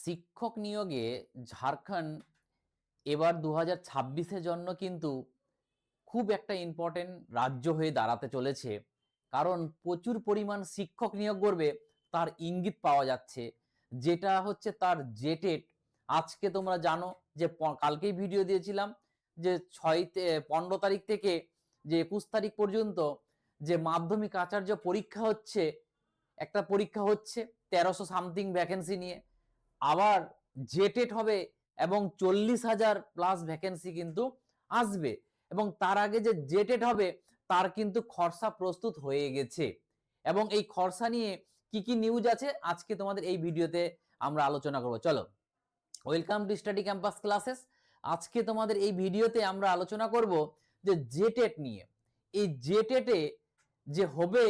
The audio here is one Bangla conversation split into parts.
শিক্ষক নিয়োগে ঝাড়খণ্ড এবার 2026-এর জন্য কিন্তু খুব একটা ইম্পর্টেন্ট রাজ্য হয়ে দাঁড়াতে চলেছে। কারণ প্রচুর পরিমাণ শিক্ষক নিয়োগ করবে তার ইঙ্গিত পাওয়া যাচ্ছে। যেটা হচ্ছে তার জেটেট। আজকে তোমরা জানো যে কালকেই ভিডিও দিয়েছিলাম যে 15 তারিখ থেকে যে 21 তারিখ পর্যন্ত যে মাধ্যমিক আচার্য পরীক্ষা হচ্ছে, একটা পরীক্ষা হচ্ছে 1300 সামথিং ভ্যাকেন্সি নিয়ে। আবার জেটেট হবে এবং 40,000 প্লাস ভ্যাকেন্সি কিন্তু আসবে এবং তার আগে যে জেটেট হবে তার কিন্তু খরচা প্রস্তুত হয়ে গেছে এবং এই খরচা নিয়ে কি কি নিউজ আছে আজকে তোমাদের এই ভিডিওতে আমরা আলোচনা করব। চলো, welcome to study campus classes. আজকে তোমাদের এই ভিডিওতে আমরা আলোচনা করব যে জেটেট নিয়ে। এই জেটেটে যে হবে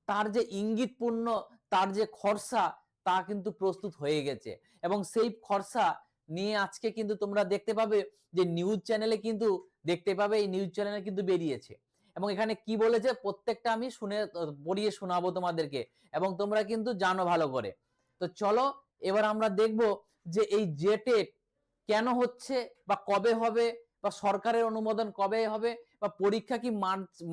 তার যে ইঙ্গিতপূর্ণ তার যে খরচা তা কিন্তু প্রস্তুত হয়ে গেছে এবং সেই খরচা নিয়ে আজকে কিন্তু তোমরা দেখতে পাবে যে নিউজ চ্যানেলে কিন্তু দেখতে পাবে, এই নিউজ চ্যানেলে কিন্তু বেরিয়েছে এবং এখানে কি বলেছে প্রত্যেকটা আমি শুনে পড়িয়ে শোনাবো তোমাদেরকে এবং তোমরা কিন্তু জানো ভালো করে। তো চলো এবার আমরা দেখব যে এই জেটেট কেন হচ্ছে বা কবে হবে বা সরকারের অনুমোদন কবে হবে বা পরীক্ষা কি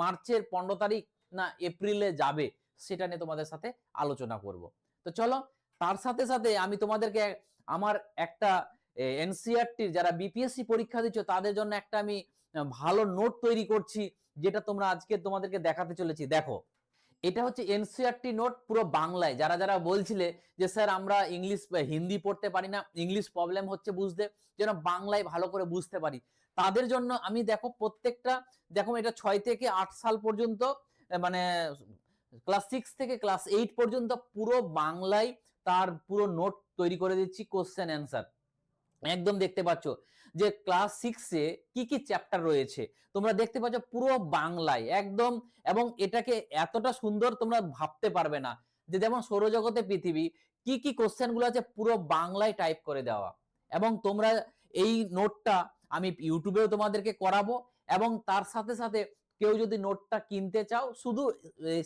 মার্চের 15 তারিখ না এপ্রিলে যাবে সেটা নিয়ে তোমাদের সাথে আলোচনা করব। তো চলো, তার সাথে সাথে আমি তোমাদেরকে আমার একটা এনসিআরটির যারা বিপিএসসি পরীক্ষা দিচ্ছ তাদের জন্য একটা আমি ভালো নোট তৈরি করছি, যেটা তোমরা আজকে তোমাদেরকে দেখাতে চলেছি। দেখো, এটা হচ্ছে এনসিআরটি নোট পুরো বাংলায়। যারা যারা বলছিলে যে স্যার আমরা ইংলিশ হিন্দি পড়তে পারি না, ইংলিশ প্রবলেম হচ্ছে বুঝতে, যেন বাংলায় ভালো করে বুঝতে পারি, তাদের জন্য আমি দেখো প্রত্যেকটা, দেখো এটা 6 থেকে 8 সাল পর্যন্ত, মানে ক্লাস 6 থেকে ক্লাস 8 পর্যন্ত পুরো বাংলায় তার পুরো নোট তৈরি করে দিচ্ছি, কোশ্চেন অ্যান্সার একদম দেখতে পাচ্ছ যে ক্লাস 6-এ কি কি চ্যাপ্টার রয়েছে তোমরা দেখতে পাচ্ছ পুরো বাংলায় একদম। এবং এটাকে এতটা সুন্দর তোমরা ভাবতে পারবে না যে যেমন সৌরজগতে পৃথিবী কি কি কোশ্চেন গুলো আছে পুরো বাংলায় টাইপ করে দেওয়া। এবং তোমরা এই নোটটা আমি ইউটিউবেও তোমাদেরকে করাবো এবং তার সাথে সাথে কেউ যদি নোটটা কিনতে চাও শুধু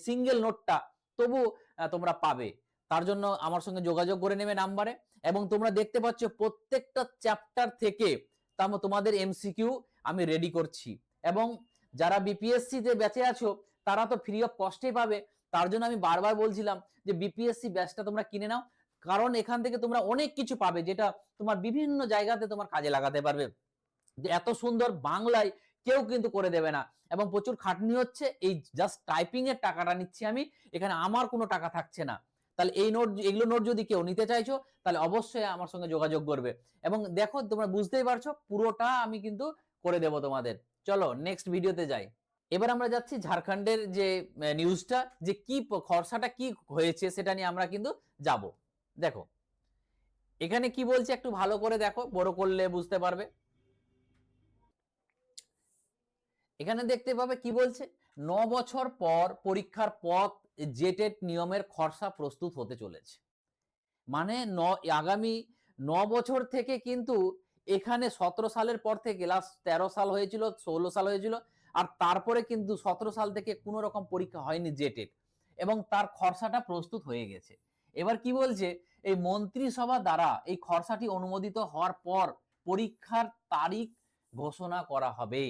সিঙ্গেল নোটটা তবু তোমরা পাবে। তার জন্য আমার সঙ্গে যোগাযোগ করে নেবে নাম্বারে। এবং তোমরা দেখতে পাচ্ছ প্রত্যেকটা চ্যাপ্টার থেকে তোমাদের এমসিকিউ আমি রেডি করছি এবং যারা বিপিএসসি তে ব্যাচে আছো তারা তো ফ্রি অফ কস্টেই পাবে। তার জন্য আমি বারবার বলছিলাম যে বিপিএসসি ব্যাচটা তোমরা কিনে নাও, কারণ এখান থেকে তোমরা অনেক কিছু পাবে যেটা তোমার বিভিন্ন জায়গাতে তোমার কাজে লাগাতে পারবে। যে এত সুন্দর বাংলায় কেউ কিন্তু করে দেবে না এবং প্রচুর খাটনি হচ্ছে, এই জাস্ট টাইপিং এর টাকাটা নিচ্ছি আমি, এখানে আমার কোনো টাকা থাকছে না। তাহলে এই নোট, এগুলো নোট যদি কেউ নিতে চাইছো তাহলে অবশ্যই আমার সঙ্গে যোগাযোগ করবে এবং দেখো তোমরা বুঝতেই পারছো পুরোটা আমি কিন্তু করে দেব তোমাদের। চলো নেক্সট ভিডিওতে যাই। এবার আমরা যাচ্ছি ঝাড়খণ্ডের যে নিউজটা, যে কি খরচাটা কি হয়েছে সেটা নিয়ে আমরা কিন্তু যাব। দেখো এখানে কি বলছে একটু ভালো করে দেখো, বড় করলে বুঝতে পারবে। এখানে দেখতে পাবে কি বলছে, 9 বছর পর পরীক্ষার পথ জেটেট নিয়মের খসড়া প্রস্তুত হতে চলেছে। মানে আগামী 9 বছর থেকে কিন্তু এখানে 17 সালের পর থেকে লাস্ট 13 সাল হয়েছিল, 16 সাল হয়েছিল, আর তারপরে কিন্তু 17 সাল থেকে কোনো রকম পরীক্ষা হয়নি জেটেট এবং তার খসড়াটা প্রস্তুত হয়ে গেছে। এবার কি বলছে, এই মন্ত্রিসভা দ্বারা এই খসড়াটি অনুমোদিত হওয়ার পর পরীক্ষার তারিখ ঘোষণা করা হবে।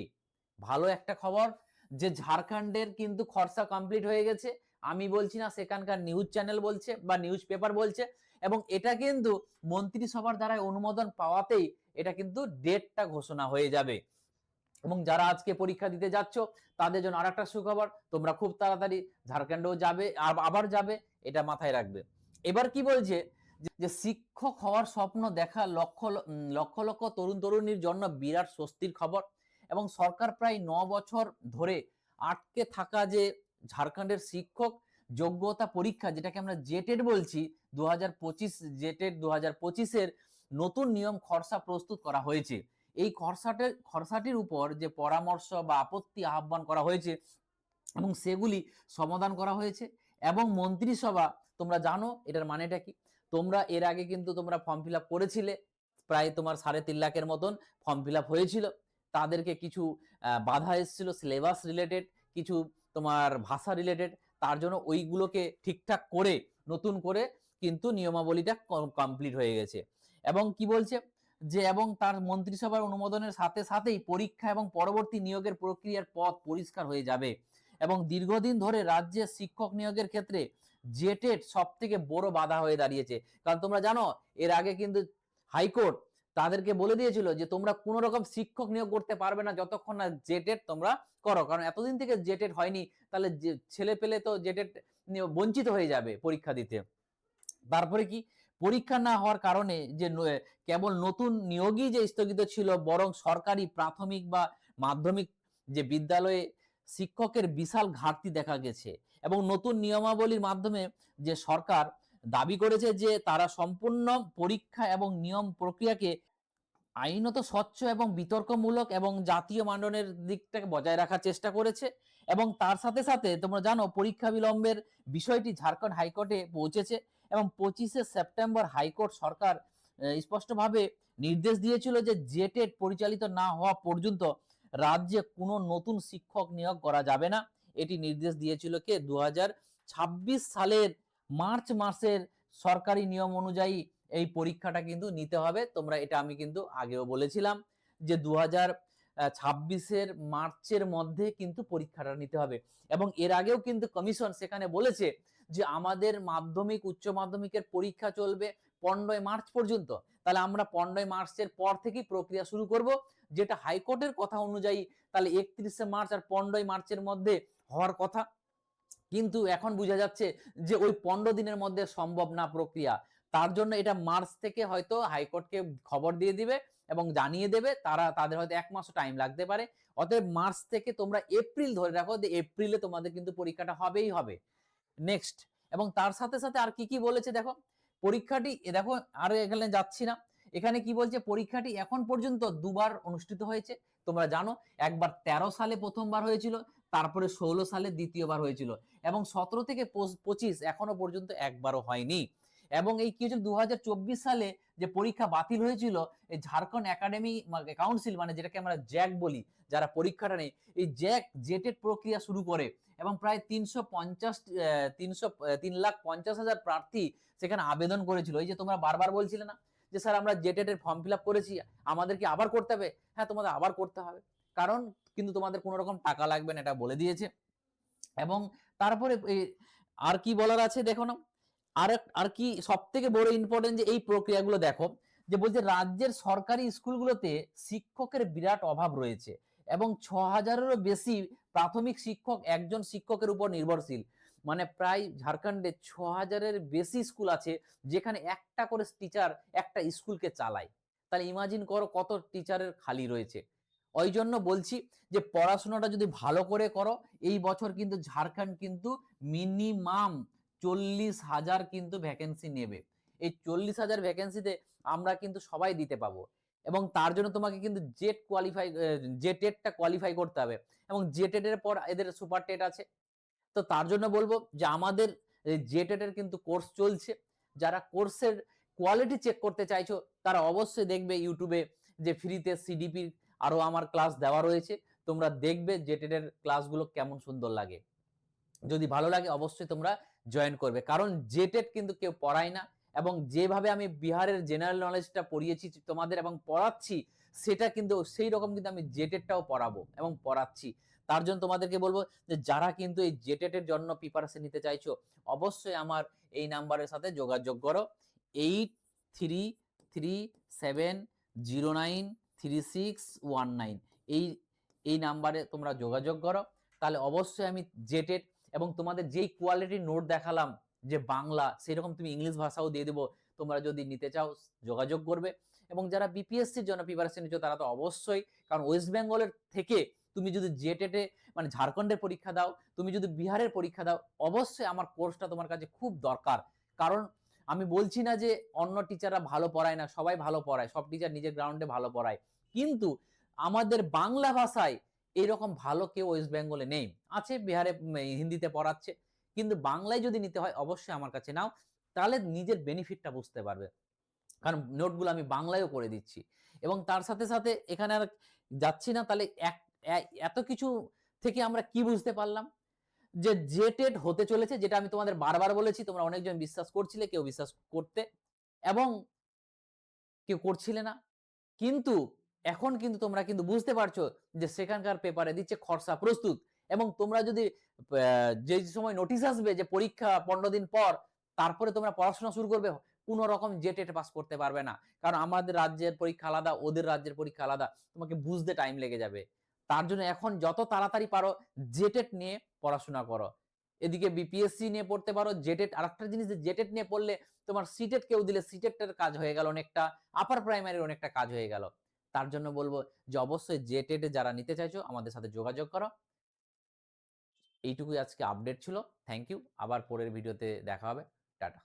ভালো একটা খবর যে ঝাড়খণ্ডের কিন্তু খসড়া কমপ্লিট হয়ে গেছে। আমি বলছি না, সেখানকার নিউজ চ্যানেল বলছে বা নিউজ পেপার বলছে এবং এটা কিন্তু মন্ত্রিসভার দ্বারা অনুমোদন পাওয়াতেই এটা কিন্তু ডেটটা ঘোষণা হয়ে যাবে। এবং যারা আজকে পরীক্ষা দিতে যাচ্ছ তাদের জন্য আরেকটা সুখবর, তোমরা খুব তাড়াতাড়ি ঝাড়খণ্ডেও যাবে, আবার যাবে, এটা মাথায় রাখবে। এবার কি বলছে যে শিক্ষক হওয়ার স্বপ্ন দেখা লক্ষ লক্ষ লক্ষ তরুণ তরুণীর জন্য বিরাট স্বস্তির খবর এবং সরকার প্রায় 9 বছর ধরে আটকে থাকা যে ঝাড়খণ্ডের শিক্ষক যোগ্যতা পরীক্ষা, যেটাকে আমরা জেটেট বলছি, 2025 জেটেট 2025-এর নতুন নিয়ম খসড়া প্রস্তুত করা হয়েছে। এই খসড়াটির উপর যে পরামর্শ বা আপত্তি আহ্বান করা হয়েছে এবং সেগুলি সমাধান করা হয়েছে এবং মন্ত্রিসভা, তোমরা জানো এটার মানেটা কি, তোমরা এর আগে কিন্তু তোমরা ফর্ম ফিল আপ করেছিলে, প্রায় তোমার 3.5 লাখের মতন ফর্ম ফিল আপ হয়েছিল। তাদেরকে কিছু বাধা এসেছিল সিলেবাস রিলেটেড, কিছু তোমার ভাষা রিলেটেড, তার জন্য ওইগুলোকে ঠিকঠাক করে নতুন করে কিন্তু নিয়মাবলীটা কমপ্লিট হয়ে গেছে এবং কি বলছে যে এবং তার মন্ত্রিসভার অনুমোদনের সাথে সাথেই পরীক্ষা এবং পরবর্তী নিয়োগের প্রক্রিয়ার পথ পরিষ্কার হয়ে যাবে। এবং দীর্ঘদিন ধরে রাজ্যে শিক্ষক নিয়োগের ক্ষেত্রে জেটেট সব থেকে বড় বাধা হয়ে দাঁড়িয়েছে। কারণ তোমরা জানো এর আগে কিন্তু হাইকোর্ট তাদেরকে বলে দিয়েছিল যে তোমরা কোনো রকম শিক্ষক নিয়োগ করতে পারবে না যতক্ষণ না জেটেট তোমরা করো, কারণ এতদিন থেকে জেটেট হয়নি, তাহলে ছেলে পেলে তো জেটেট বঞ্চিত হয়ে যাবে পরীক্ষা দিতে। তারপরে কি পরীক্ষা না হওয়ার কারণে যে কেবল নতুন নিয়োগই যে স্থগিত ছিল, বরং সরকারি প্রাথমিক বা মাধ্যমিক যে বিদ্যালয়ে শিক্ষকের বিশাল ঘাটতি দেখা গেছে। এবং নতুন নিয়মাবলীর মাধ্যমে যে সরকার দাবি করেছে যে তারা সম্পূর্ণ পরীক্ষা এবং নিয়ম প্রক্রিয়াকে আইনত স্বচ্ছ এবং বিতর্কমূলক এবং জাতীয় মানদণ্ডের দিকটাকে বজায় রাখার চেষ্টা করেছে। এবং তার সাথে সাথে তোমরা জানো পরীক্ষা বিলম্বের বিষয়টি ঝাড়খণ্ড হাইকোর্টে পৌঁছেছে এবং 25শে সেপ্টেম্বর হাইকোর্ট সরকার স্পষ্টভাবে নির্দেশ দিয়েছিল যে জেটেট পরিচালিত না হওয়া পর্যন্ত রাজ্যে কোনো নতুন শিক্ষক নিয়োগ করা যাবে না। এটি নির্দেশ দিয়েছিল কে 2026 সালের মার্চ মাসের সরকারি নিয়ম অনুযায়ী এই পরীক্ষাটা কিন্তু নিতে হবে। তোমরা এটা আমি কিন্তু আগেও বলেছিলাম যে 2026-এর মার্চের মধ্যে কিন্তু পরীক্ষাটা নিতে হবে। এবং এর আগেও কিন্তু কমিশন সেখানে বলেছে যে আমাদের মাধ্যমিক উচ্চ মাধ্যমিকের পরীক্ষা চলবে 15 মার্চ পর্যন্ত। তাহলে আমরা 15 মার্চের পর থেকেই প্রক্রিয়া শুরু করব, যেটা হাইকোর্টের কথা অনুযায়ী তাহলে 31শে মার্চ আর 15 মার্চের মধ্যে হওয়ার কথা। কিন্তু এখন বোঝা যাচ্ছে যে ওই 15 দিনের মধ্যে সম্ভব না প্রক্রিয়া। তার জন্য এটা মার্চ থেকে হয়তো হাইকোর্টকে খবর দিয়ে দিবে এবং জানিয়ে দেবে, তাদের হয়তো 1 মাসও টাইম লাগতে পারে। অতএব মার্চ থেকে তোমরা এপ্রিল ধরে রাখো, যে এপ্রিলে তোমাদের কিন্তু পরীক্ষাটা হবেই হবে। নেক্সট, এবং তার সাথে সাথে আর কি কি বলেছে দেখো, পরীক্ষাটি দেখো আর এখানে যাচ্ছি না, এখানে কি বলছে পরীক্ষাটি এখন পর্যন্ত দুবার অনুষ্ঠিত হয়েছে। তোমরা জানো একবার 13 সালে প্রথমবার হয়েছিল, তারপরে 16 সালে দ্বিতীয়বার হয়েছিল, এবং 17 থেকে 25 এখনো পর্যন্ত একবারও হয়নি। এবং এই কি হয়েছিল 2024 সালে যে পরীক্ষা বাতিল হয়েছিল, এই ঝাড়খণ্ড একাডেমি কাউন্সিল মানে যেটাকে আমরা জ্যাক বলি, যারা পরীক্ষাটা নেই, এই জ্যাক জেটেড প্রক্রিয়া শুরু করে এবং প্রায় 3,50,000 প্রার্থী সেখানে আবেদন করেছিল। এই যে তোমরা বারবার বলছিলে না যে স্যার আমরা জেটেড এর ফর্ম ফিল আপ করেছি, আমাদের কি আবার করতে হবে? হ্যাঁ, তোমাদের আবার করতে হবে, কারণ কিন্তু তোমাদের কোনো রকম টাকা লাগবে না, এটা বলে দিয়েছে। এবং তারপরে আর কি বলার আছে দেখো না, আর কি সব থেকে বড় ইম্পর্টেন্ট যে এই প্রক্রিয়াগুলো দেখো, যে বলছে রাজ্যের সরকারি স্কুলগুলোতে শিক্ষকের বিরাট অভাব রয়েছে এবং 6,000-এরও বেশি প্রাথমিক শিক্ষক একজন শিক্ষকের উপর নির্ভরশীল। মানে প্রায় ঝাড়খণ্ডে 6,000-এর বেশি স্কুল আছে যেখানে একটা করে টিচার একটা স্কুলকে চালায়। তাহলে ইমাজিন করো কত টিচারের খালি রয়েছে। ওই জন্য বলছি যে পড়াশোনাটা যদি ভালো করে করো, এই বছর কিন্তু ঝাড়খণ্ড কিন্তু মিনিমাম 40,000 কিন্তু ভ্যাকেন্সি নেবে। এই 40,000 ভ্যাকেন্সিতে আমরা কিন্তু সবাই দিতে পাবো। এবং তার জন্য তোমাকে কিন্তু জেটেটটা কোয়ালিফাই করতে হবে। এবং জেটেট এর পর এদের সুপার টেট আছে। তো তার জন্য বলবো যে আমাদের জেটেট এর কিন্তু কোর্স চলছে। যারা কোর্সের কোয়ালিটি চেক করতে চাইছো তারা অবশ্যই দেখবে ইউটিউবে যে ফ্রিতে সিডিপির আরো আমার ক্লাস দেওয়া রয়েছে। তোমরা দেখবে জেটেট এর ক্লাসগুলো কেমন সুন্দর লাগে। যদি ভালো লাগে অবশ্যই তোমরা জয়েন করবে, কারণ জেটেট কিন্তু কেউ পড়ায় না। এবং যেভাবে আমি বিহারের জেনারেল নলেজটা পড়িয়েছি তোমাদের এবং পড়াচ্ছি, সেটা কিন্তু সেই রকম কিন্তু আমি জেটেটটাও পড়াবো এবং পড়াচ্ছি। তার জন্য তোমাদেরকে বলবো যে যারা কিন্তু এই জেটেটের জন্য প্রিপারেশন নিতে চাইছো, অবশ্যই আমার এই নাম্বারের সাথে যোগাযোগ করো, 8337093619। এই এই নাম্বারে তোমরা যোগাযোগ করো, তাহলে অবশ্যই আমি জেটেট এবং তোমাদের যেই কোয়ালিটির নোট দেখালাম যে বাংলা, সেরকম তুমি ইংলিশ ভাষাও দিয়ে দেবো। তোমরা যদি নিতে চাও যোগাযোগ করবে। এবং যারা বিপিএসসির জন্য প্রিপারেশন নিচ্ছ তারা তো অবশ্যই, কারণ ওয়েস্ট বেঙ্গলের থেকে তুমি যদি জেটেটে মানে ঝাড়খণ্ডের পরীক্ষা দাও, তুমি যদি বিহারের পরীক্ষা দাও, অবশ্যই আমার কোর্সটা তোমার কাছে খুব দরকার। কারণ আমি বলছি না যে অন্য টিচাররা ভালো পড়ায় না, সবাই ভালো পড়ায়, সব টিচার নিজের গ্রাউন্ডে ভালো পড়ায়, কিন্তু আমাদের বাংলা ভাষায় এরকম ভালো কেউ ওয়েস্ট বেঙ্গলে নেই। আছে বিহারে হিন্দিতে পড়াচ্ছে, কিন্তু বাংলায় যদি নিতে হয় অবশ্যই আমার কাছে নাও, তাহলে নিজের বেনিফিটটা বুঝতে পারবে। কারণ নোটগুলো আমি বাংলায়ও করে দিচ্ছি। এবং তার সাথে সাথে এখানে আর যাচ্ছি না, তাহলে এত কিছু থেকে আমরা কি বুঝতে পারলাম, যে জেটেড হতে চলেছে, যেটা আমি তোমাদের বারবার বলেছি, তোমরা অনেকজন বিশ্বাস করছিলে, কেউ বিশ্বাস করতে। এবং কেউ করছিলে না। কিন্তু এখন কিন্তু তোমরা কিন্তু বুঝতে পারছো যে সেখানকার পেপারে দিচ্ছে খরচা প্রস্তুত এবং তোমরা যদি যে সময় নোটিশ আসবে যে পরীক্ষা ১৫ দিন পর, তারপরে তোমরা পড়াশোনা শুরু করবে, কোন রকম জেটেট পাস করতে পারবে না। কারণ আমাদের রাজ্যের পরীক্ষা আলাদা, ওদের রাজ্যের পরীক্ষা আলাদা। তোমাকে বুঝতে টাইম লেগে যাবে। তার জন্য এখন যত তাড়াতাড়ি পারো জেটেট নিয়ে পড়াশোনা করো। এদিকে বিপিএসসি নিয়ে পড়তে পারো, জেটেট আরেকটা জিনিস যে জেটেট নিয়ে পড়লে তোমার সিটেট কেউ দিলে সিটেটের কাজ হয়ে গেল অনেকটা, আপার প্রাইমারির অনেকটা কাজ হয়ে গেল। তার জন্য বলব যে অবশ্যই জেটেট যারা নিতে চাইছো আমাদের সাথে যোগাযোগ করো। এইটুকুই আজকে আপডেট ছিল। Thank you. আবার পরের ভিডিওতে দেখা হবে। টাটা।